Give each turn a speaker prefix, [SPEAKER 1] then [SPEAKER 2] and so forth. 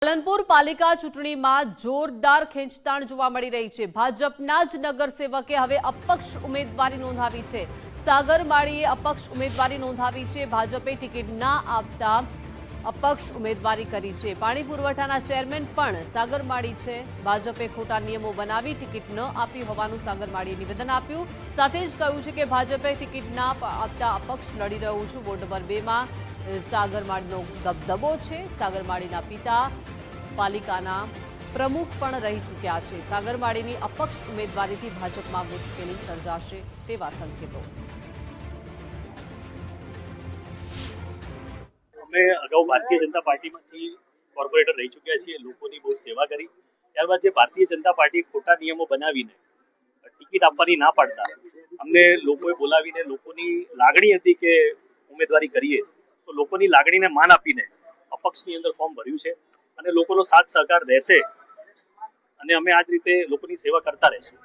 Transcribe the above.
[SPEAKER 1] પાલનપુર પાલિકા ચૂંટણીમાં જોરદાર ખેંચતાણ જોવા મળી રહી છે। ભાજપના જ નગરસેવકે હવે અપક્ષ ઉમેદવારી નોંધાવી છે। સાગર માળીએ અપક્ષ ઉમેદવારી નોંધાવી છે। ભાજપે ટિકિટ ના આપતા અપક્ષ ઉમેદવારી કરી છે। પાણી પુરવઠાના ચેરમેન પણ સાગર માળી છે। ભાજપે ખોટા નિયમો બનાવી ટિકિટ ન આપી હોવાનું સાગર માળીએ નિવેદન આપ્યું। સાથે જ કહ્યું છે કે ભાજપે ટિકિટ ના આપતા અપક્ષ લડી રહ્યું છું। વોર્ડ નંબર 2 માં સાગર માળીનો દબદબો છે। સાગર માળીના પિતા પાલિકાના પ્રમુખ પણ રહી ચૂક્યા છે। સાગર માળીની અપક્ષ ઉમેદવારીથી ભાજપમાં મુશ્કેલી સર્જાશે તેવા સંકેતો।
[SPEAKER 2] અમે અગાઉ ભારતીય જનતા પાર્ટીમાંથી કોર્પોરેટર રહી ચૂક્યા છીએ, લોકોની બહુ સેવા કરી। ત્યારબાદ જે ભારતીય જનતા પાર્ટી ખોટા નિયમો બનાવીને ટિકિટ આપવાની ના પાડતા અમને લોકોએ બોલાવીને લોકોની લાગણી હતી કે ઉમેદવારી કરીએ, તો લોકોની લાગણીને માન આપીને અપક્ષની અંદર ફોર્મ ભર્યું છે અને લોકોનો સાથ સહકાર રહેશે અને અમે આ જ રીતે લોકોની સેવા કરતા રહેશું।